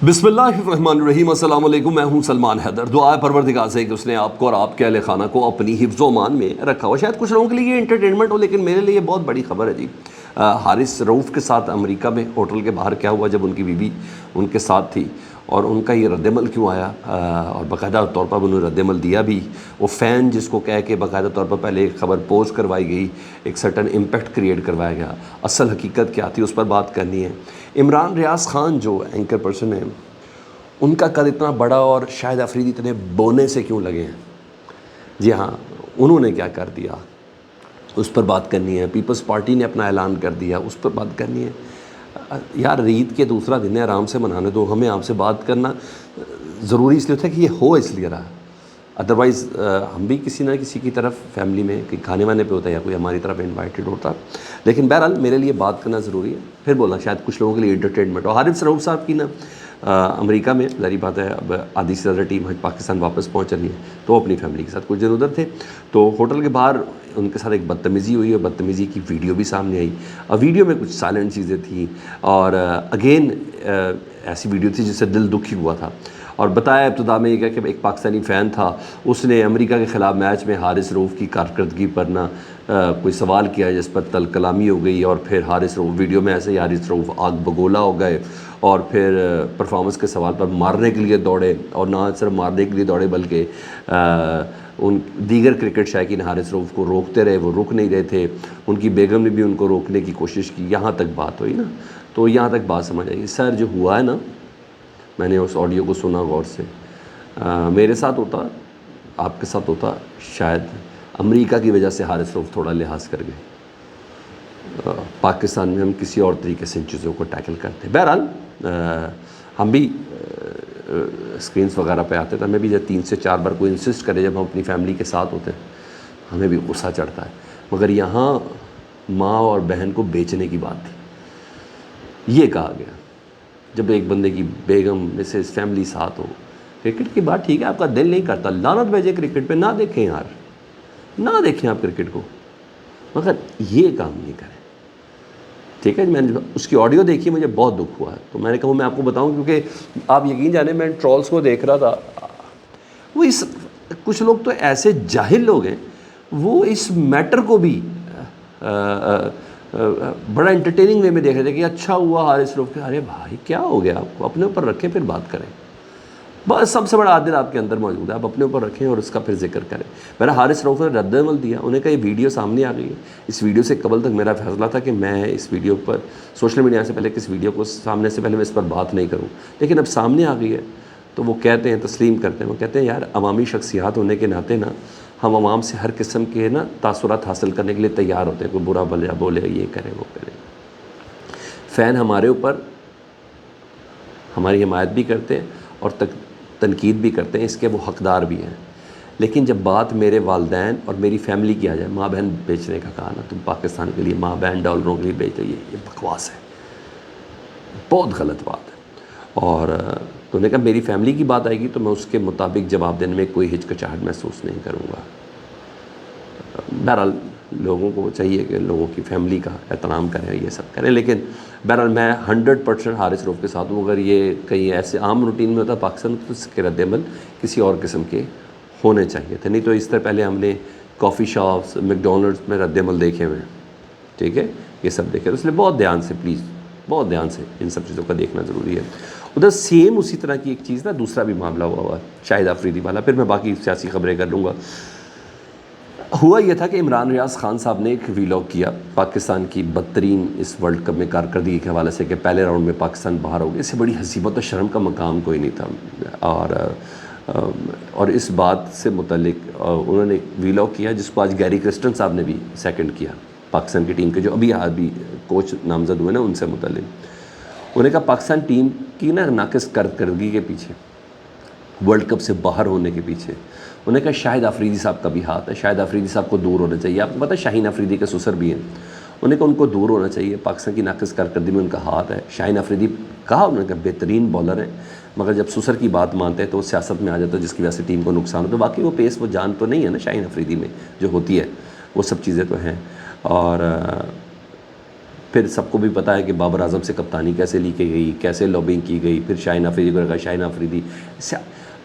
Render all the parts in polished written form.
بسم اللہ الرحمن الرحیم۔ السلام علیکم، میں ہوں سلمان حیدر۔ دعا ہے پروردگار سے کہ اس نے آپ کو اور آپ کے اہل خانہ کو اپنی حفظ و امان میں رکھا ہو۔ شاید کچھ لوگوں کے لیے یہ انٹرٹینمنٹ ہو، لیکن میرے لیے یہ بہت بڑی خبر ہے جی۔ حارث رؤف کے ساتھ امریکہ میں ہوٹل کے باہر کیا ہوا جب ان کی بیوی ان کے ساتھ تھی، اور ان کا یہ رد عمل کیوں آیا، اور باقاعدہ طور پر انہوں نے رد عمل دیا بھی۔ وہ فین جس کو کہہ کے باقاعدہ طور پر پہلے ایک خبر پوز کروائی گئی، ایک سرٹن امپیکٹ کریٹ کروایا گیا، اصل حقیقت کیا تھی اس پر بات کرنی ہے۔ عمران ریاض خان جو اینکر پرسن ہیں، ان کا قد اتنا بڑا اور شاہد افریدی اتنے بونے سے کیوں لگے ہیں؟ جی ہاں، انہوں نے کیا کر دیا اس پر بات کرنی ہے۔ پیپلز پارٹی نے اپنا اعلان کر دیا، اس پر بات کرنی ہے۔ یار عید کے دوسرا دن ہے، آرام سے منانے دو۔ ہمیں آپ سے بات کرنا ضروری اس لیے تھا کہ یہ ہو اس لیے رہا، ادروائز ہم بھی کسی نہ کسی کی طرف فیملی میں کہ کھانے وانے پہ ہوتا ہے یا کوئی ہماری طرف انوائٹڈ ہوتا، لیکن بہرحال میرے لیے بات کرنا ضروری ہے۔ پھر بولا شاید کچھ لوگوں کے لیے انٹرٹینمنٹ ہو۔ حارث رؤف صاحب کی نا امریکہ میں ظاہری بات ہے، اب آدھی سے زیادہ ٹیم پاکستان واپس پہنچ رہی ہے، تو وہ اپنی فیملی کے ساتھ کچھ دن ادھر تھے، تو ہوٹل کے باہر ان کے ساتھ ایک بدتمیزی ہوئی، اور بدتمیزی کی ویڈیو بھی سامنے آئی، اور ویڈیو میں کچھ سائلنٹ چیزیں تھیں، اور اگین ایسی ویڈیو تھی جس سے دل دکھی ہوا تھا۔ اور بتایا ابتدا میں یہ کہ ایک پاکستانی فین تھا، اس نے امریکہ کے خلاف میچ میں حارث رؤف کی کارکردگی پر نہ کوئی سوال کیا، جس پر تل کلامی ہو گئی، اور پھر حارث رؤف ویڈیو میں ایسے ہی حارث رؤف آگ بگولا ہو گئے، اور پھر پرفارمنس کے سوال پر مارنے کے لیے دوڑے، اور نہ صرف مارنے کے لیے دوڑے بلکہ ان دیگر کرکٹ شائقین حارث رؤف کو روکتے رہے، وہ رک نہیں رہے تھے، ان کی بیگم نے بھی ان کو روکنے کی کوشش کی، یہاں تک بات ہوئی نا، تو یہاں تک بات سمجھ آئی۔ سر جو ہوا ہے نا، میں نے اس آڈیو کو سنا غور سے، میرے ساتھ ہوتا، آپ کے ساتھ ہوتا، شاید امریکہ کی وجہ سے حارث رؤف تھوڑا لحاظ کر گئے، پاکستان میں ہم کسی اور طریقے سے ان چیزوں کو ٹیکل کرتے۔ بہرحال ہم بھی اسکرینس وغیرہ پہ آتے تھے، ہمیں بھی جب 3 سے 4 بار کوئی انسسٹ کرے جب ہم اپنی فیملی کے ساتھ ہوتے ہیں، ہمیں بھی غصہ چڑھتا ہے، مگر یہاں ماں اور بہن کو بیچنے کی بات تھی، یہ کہا گیا۔ جب ایک بندے کی بیگم مسز فیملی ساتھ ہو، کرکٹ کی بات ٹھیک ہے، آپ کا دل نہیں کرتا، لعنت بھیجے کرکٹ پہ، نہ دیکھیں یار، نہ دیکھیں آپ کرکٹ کو، مگر یہ کام نہیں کریں، ٹھیک ہے۔ میں نے اس کی آڈیو دیکھی، مجھے بہت دکھ ہوا ہے، تو میں نے کہا میں آپ کو بتاؤں، کیونکہ آپ یقین جانیں میں ٹرولز کو دیکھ رہا تھا، وہ کچھ لوگ تو ایسے جاہل لوگ ہیں، وہ اس میٹر کو بھی بڑا انٹرٹیننگ وے میں دیکھ رہے تھے کہ اچھا ہوا حارث رؤف کے۔ ارے بھائی کیا ہو گیا آپ کو؟ اپنے اوپر رکھیں پھر بات کریں، بس سب سے بڑا عادل آپ کے اندر موجود ہے، آپ اپنے اوپر رکھیں اور اس کا پھر ذکر کریں۔ میرا حارث رؤف نے رد عمل دیا، انہیں کہا یہ ویڈیو سامنے آ گئی ہے، اس ویڈیو سے قبل تک میرا فیصلہ تھا کہ میں اس ویڈیو پر سوشل میڈیا سے پہلے کس ویڈیو کو سامنے سے پہلے میں اس پر بات نہیں کروں، لیکن اب سامنے آ گئی ہے تو وہ کہتے ہیں، تسلیم کرتے ہیں، وہ کہتے ہیں یار عوامی شخصیات ہونے کے ناطے نا ہم عوام سے ہر قسم کے نا تاثرات حاصل کرنے کے لیے تیار ہوتے ہیں، کوئی برا بھلا بولے، یہ کرے وہ کرے۔ فین ہمارے اوپر ہماری حمایت بھی کرتے ہیں اور تنقید بھی کرتے ہیں، اس کے وہ حقدار بھی ہیں، لیکن جب بات میرے والدین اور میری فیملی کی آ جائے، ماں بہن بیچنے کا کہا نا، تم پاکستان کے لیے ماں بہن ڈالروں کے لیے بیچ رہی ہے، یہ بکواس ہے، بہت غلط بات ہے۔ اور تو نے کہا میری فیملی کی بات آئے گی تو میں اس کے مطابق جواب دینے میں کوئی ہچکچاہٹ محسوس نہیں کروں گا۔ بہرحال لوگوں کو چاہیے کہ لوگوں کی فیملی کا احترام کریں، یہ سب کریں، لیکن بہرحال میں 100% حارث رؤف کے ساتھ ہوں۔ اگر یہ کہیں ایسے عام روٹین میں ہوتا پاکستان تو اس کے رد عمل کسی اور قسم کے ہونے چاہیے تھے، نہیں تو اس طرح پہلے ہم نے کافی شاپس، میک ڈونلڈس میں رد عمل دیکھے ہوئے ہیں، ٹھیک ہے، یہ سب دیکھے، اس لیے بہت دھیان سے، پلیز بہت دھیان سے ان سب چیزوں کا دیکھنا ضروری ہے۔ ادھر سیم اسی طرح کی ایک چیز نا دوسرا بھی معاملہ ہوا ہے شاہد افریدی والا، پھر میں باقی سیاسی خبریں کر لوں گا۔ ہوا یہ تھا کہ عمران ریاض خان صاحب نے ایک ویلاگ کیا پاکستان کی بدترین اس ورلڈ کپ میں کارکردگی کے حوالے سے کہ پہلے راؤنڈ میں پاکستان باہر ہو گیا، اس سے بڑی حسیبت و شرم کا مقام کوئی نہیں تھا، اور اس بات سے متعلق انہوں نے ایک ویلاگ کیا جس کو آج گیری کرسٹن صاحب نے بھی سیکنڈ کیا، پاکستان کی ٹیم کے جو ابھی کوچ نامزد ہوئے نا ان سے متعلق۔ انہوں نے کہا پاکستان ٹیم کی نا ناقص کارکردگی کے پیچھے، ورلڈ کپ سے باہر ہونے کے پیچھے انہوں نے کہا شاہد افریدی صاحب کا بھی ہاتھ ہے، شاہد افریدی صاحب کو دور ہونا چاہیے۔ آپ کو پتہ ہے شاہین افریدی کے سسر بھی ہیں، انہوں نے کہا ان کو دور ہونا چاہیے، پاکستان کی ناقص کارکردگی میں ان کا ہاتھ ہے۔ شاہین افریدی کہا انہوں نے کہا بہترین بالر ہیں، مگر جب سسر کی بات مانتے ہیں تو وہ سیاست میں آ جاتا ہے جس کی وجہ سے ٹیم کو نقصان ہوتا ہے۔ باقی وہ پیس وہ جان تو نہیں ہے نا شاہین افریدی میں جو ہوتی ہے، وہ سب چیزیں تو ہیں۔ اور پھر سب کو بھی پتہ ہے کہ بابر اعظم سے کپتانی کیسے لی کی گئی، کیسے لابنگ کی گئی، پھر شاہین افریدی کو رکھا، شاہین افریدی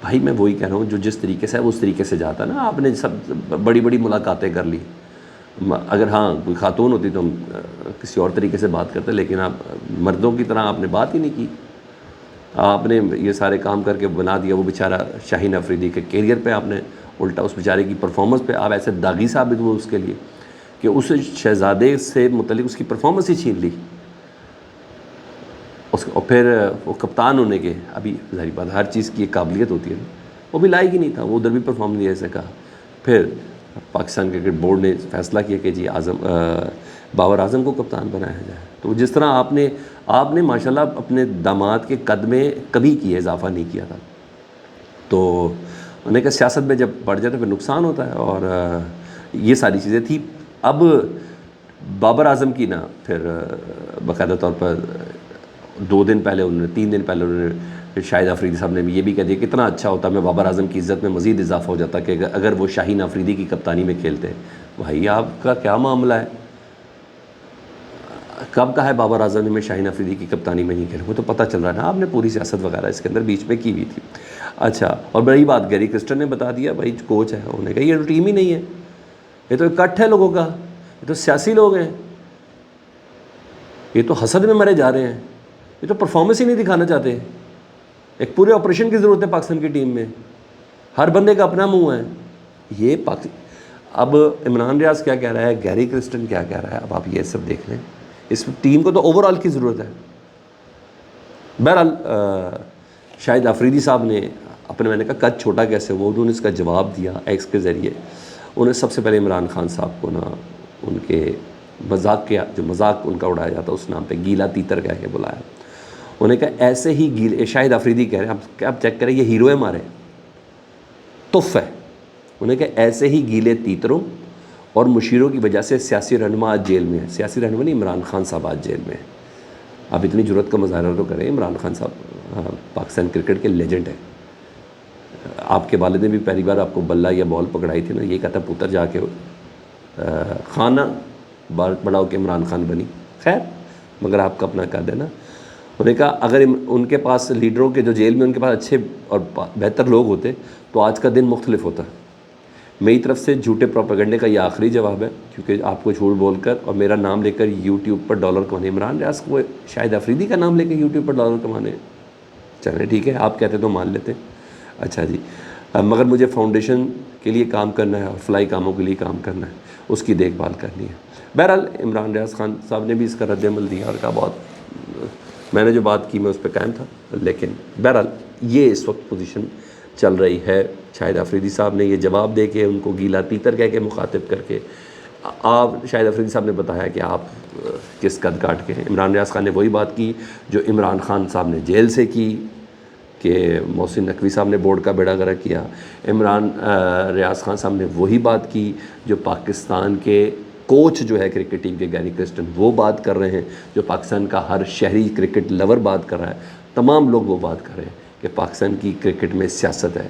بھائی میں وہی کہہ رہا ہوں، جو جس طریقے سے ہے اس طریقے سے جاتا نا. آپ نے سب بڑی بڑی ملاقاتیں کر لی، اگر ہاں کوئی خاتون ہوتی تو ہم کسی اور طریقے سے بات کرتے، لیکن آپ مردوں کی طرح آپ نے بات ہی نہیں کی. آپ نے یہ سارے کام کر کے بنا دیا وہ بیچارہ شاہین افریدی کے کیریئر پہ، آپ نے الٹا اس بیچارے کی پرفارمنس پہ آپ ایسے داغی ثابت ہوئے اس کے لیے کہ اس شہزادے سے متعلق اس کی پرفارمنس ہی چھین لی. اور پھر وہ کپتان ہونے کے، ابھی ظاہری بات ہر چیز کی ایک قابلیت ہوتی ہے نا، وہ بھی لائق ہی نہیں تھا، وہ ادھر بھی پرفارم نہیں ایسے کہا. پھر پاکستان کرکٹ بورڈ نے فیصلہ کیا کہ جی بابر اعظم کو کپتان بنایا جائے. تو جس طرح آپ نے ماشاءاللہ اپنے داماد کے قد میں کبھی کیے اضافہ نہیں کیا تھا. تو انہوں نے کہا سیاست میں جب بڑھ جاتا ہے پھر نقصان ہوتا ہے، اور یہ ساری چیزیں تھیں. اب بابر اعظم کی نا پھر باقاعدہ طور پر 2 دن پہلے 3 دن پہلے انہوں نے شاہد افریدی صاحب نے بھی یہ بھی کہہ دیا کتنا اچھا ہوتا میں بابر اعظم کی عزت میں مزید اضافہ ہو جاتا کہ اگر وہ شاہین افریدی کی کپتانی میں کھیلتے. بھائی آپ کا کیا معاملہ ہے؟ کب کہا ہے بابر اعظم نے میں شاہین افریدی کی کپتانی میں نہیں کھیلوں؟ وہ تو پتہ چل رہا ہے نا، آپ نے پوری سیاست وغیرہ اس کے اندر بیچ میں کی ہوئی تھی. اچھا، اور بڑی بات گیری کرسٹن نے بتا دیا بھائی کوچ ہے، انہوں نے کہا یہ تو ٹیم ہی نہیں ہے، یہ تو کٹ ہے لوگوں کا، یہ تو سیاسی لوگ ہیں، یہ تو حسد میں مرے جا رہے ہیں، یہ تو پرفارمنس ہی نہیں دکھانا چاہتے. ایک پورے آپریشن کی ضرورت ہے پاکستان کی ٹیم میں، ہر بندے کا اپنا منہ ہے. یہ اب عمران ریاض کیا کہہ رہا ہے، گیری کرسٹن کیا کہہ رہا ہے، اب آپ یہ سب دیکھ لیں. اس ٹیم کو تو اوور آل کی ضرورت ہے. بہرحال شاہد افریدی صاحب نے میں نے کہا قد چھوٹا کیسے وہ، انہوں نے اس کا جواب دیا ایکس کے ذریعے. انہوں نے سب سے پہلے عمران خان صاحب کو نا ان کے مذاق کیا، جو مذاق ان کا اڑایا جاتا اس نام پہ گیلا تیتر کہہ کے بلایا. انہوں نے کہا ایسے ہی گیلے، شاہد افریدی کہہ رہے ہیں آپ چیک کریں، یہ ہیرو ہے ہمارے، تف ہے. انہوں نے کہا ایسے ہی گیلے تیتروں اور مشیروں کی وجہ سے سیاسی رہنما آج جیل میں ہے. سیاسی رہنما نہیں، عمران خان صاحب آج جیل میں ہے. آپ اتنی جرت کا مظاہرہ تو کریں. عمران خان صاحب پاکستان کرکٹ کے لیجنڈ ہیں. آپ کے والد نے بھی پہلی بار آپ کو بلہ یا بال پکڑائی تھی نا، یہ کہتا پتر جا کے خانہ بڑا ہو کے عمران خان بنی. خیر مگر آپ کا اپنا قد ہے نا. انہوں نے کہا اگر ان کے پاس لیڈروں کے جو جیل میں ان کے پاس اچھے اور بہتر لوگ ہوتے تو آج کا دن مختلف ہوتا. میری طرف سے جھوٹے پروپیگنڈے کا یہ آخری جواب ہے، کیونکہ آپ کو جھوٹ بول کر اور میرا نام لے کر یوٹیوب پر ڈالر کمانے، عمران ریاض کو شاہد افریدی کا نام لے کے یوٹیوب پر ڈالر کمانے، چلیں ٹھیک ہے آپ کہتے تو مان لیتے. اچھا جی، مگر مجھے فاؤنڈیشن کے لیے کام کرنا ہے اور فلائی کاموں کے لیے کام کرنا ہے، اس کی دیکھ بھال کرنی ہے. بہرحال عمران ریاض خان صاحب نے بھی اس کا رد عمل دیا اور کہا بہت میں نے جو بات کی میں اس پہ قائم تھا. لیکن بہرحال یہ اس وقت پوزیشن چل رہی ہے. شاہد افریدی صاحب نے یہ جواب دے کے ان کو گیلا تیتر کہہ کے مخاطب کر کے آپ شاہد افریدی صاحب نے بتایا کہ آپ کس قد کاٹ کے ہیں. عمران ریاض خان نے وہی بات کی جو عمران خان صاحب نے جیل سے کی کہ محسن نقوی صاحب نے بورڈ کا بیڑا غرق کیا. عمران ریاض خان صاحب نے وہی بات کی جو پاکستان کے کوچ جو ہے کرکٹ ٹیم کے گیری کرسٹن وہ بات کر رہے ہیں، جو پاکستان کا ہر شہری کرکٹ لور بات کر رہا ہے. تمام لوگ وہ بات کر رہے ہیں کہ پاکستان کی کرکٹ میں سیاست ہے.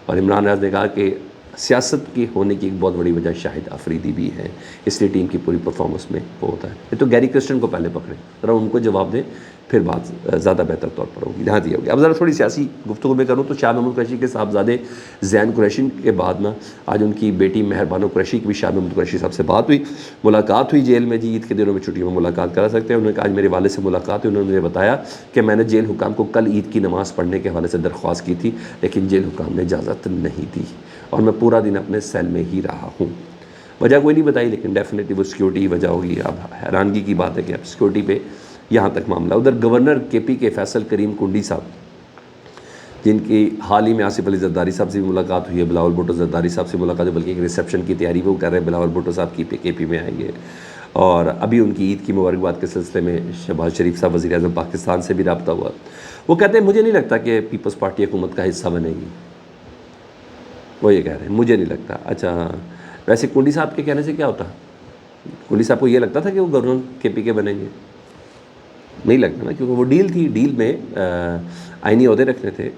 اور عمران ریاض نے کہا کہ سیاست کی ہونے کی ایک بہت بڑی وجہ شاہد افریدی بھی ہے، اس لیے ٹیم کی پوری پرفارمنس میں وہ ہوتا ہے. یہ تو گیری کرسٹن کو پہلے پکڑیں، ذرا ان کو جواب دیں، پھر بات زیادہ بہتر طور پر ہوگی. یہاں دی ہوگی. اب ذرا تھوڑی سیاسی گفتگو میں کروں تو شاہ محمود قریشی کے صاحبزادے زین قریشی کے بعد نا آج ان کی بیٹی مہر بانو قریشی کی بھی شاہ محمود قریشی صاحب سے بات ہوئی، ملاقات ہوئی جیل میں. جی عید کے دنوں میں چھٹیوں میں ملاقات کرا سکتے ہیں. انہوں نے کہا آج میرے والد سے ملاقات ہوئی، انہوں نے مجھے بتایا کہ میں نے جیل حکام کو کل عید کی نماز پڑھنے کے حوالے سے درخواست کی تھی، لیکن جیل حکام نے اجازت نہیں دی اور میں پورا دن اپنے سیل میں ہی رہا ہوں. وجہ کوئی نہیں بتائی، لیکن ڈیفینیٹلی وہ سیکیورٹی وجہ ہوگی. اب حیرانگی کی بات ہے کہ اب سیکیورٹی پہ یہاں تک معاملہ. ادھر گورنر کے پی کے فیصل کریم کنڈی صاحب، جن کی حال ہی میں آصف علی زرداری صاحب سے بھی ملاقات ہوئی ہے، بلاول بھٹو زرداری صاحب سے ملاقات ہے، بلکہ ایک ریسیپشن کی تیاری وہ کر رہے ہیں. بلاول بھٹو صاحب کی کے پی میں آئیں گے اور ابھی ان کی عید کی مبارکباد کے سلسلے میں شہباز شریف صاحب وزیر اعظم پاکستان سے بھی رابطہ ہوا. وہ کہتے ہیں مجھے نہیں لگتا کہ پیپلز پارٹی حکومت کا حصہ بنے گی. وہ یہ کہہ رہے ہیں مجھے نہیں لگتا. اچھا ویسے کنڈی صاحب کے کہنے سے کیا ہوتا؟ کنڈی صاحب کو یہ لگتا تھا کہ وہ گورنر کے پی کے بنیں گے؟ نہیں لگتا نا، کیونکہ وہ ڈیل تھی. ڈیل میں آئینی عہدے رکھنے تھے.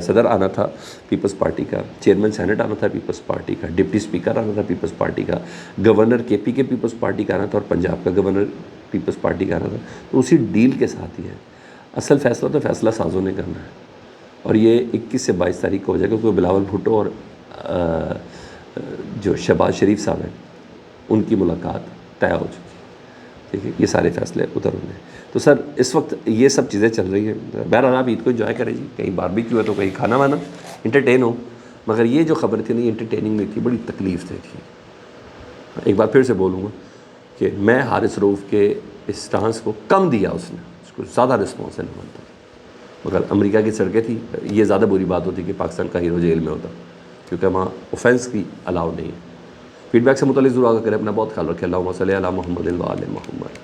صدر آنا تھا پیپلز پارٹی کا، چیئرمین سینٹ آنا تھا پیپلز پارٹی کا، ڈپٹی اسپیکر آنا تھا پیپلز پارٹی کا، گورنر کے پی کے پیپلز پارٹی کا آنا تھا اور پنجاب کا گورنر پیپلز پارٹی کا رہا تھا، تو اسی ڈیل کے ساتھ ہی ہے. اصل فیصلہ تو فیصلہ سازوں نے کرنا ہے، اور یہ 21 سے 22 تاریخ کو ہو جائے گا، کیونکہ بلاول بھٹو اور جو شہباز شریف صاحب ہیں ان کی ملاقات طے ہو چکی ہے. ٹھیک ہے، یہ سارے فیصلے ادھر ہونے ہیں. تو سر اس وقت یہ سب چیزیں چل رہی ہیں. بہرحال آپ عید کو انجوائے کریں جی، کہیں باربیکیو ہے تو کہیں کھانا وانا انٹرٹین ہو. مگر یہ جو خبر تھی نا، یہ انٹرٹیننگ نہیں تھی، بڑی تکلیف دہ تھی. ایک بار پھر سے بولوں گا کہ میں حارث رؤوف کے اس سٹانس کو کم دیا، اس نے اس کو زیادہ رسپانس نہیں مانتا. مگر امریکہ کی سڑکیں تھی، یہ زیادہ بری بات ہوتی کہ پاکستان کا ہیرو جیل میں ہوتا، کیونکہ وہاں اوفینس کی الاؤ نہیں ہے. فیڈ بیک سے متعلق ضرور آگاہ کریں. اپنا بہت خیال رکھیں. اللہم صلی علی محمد و آل محمد.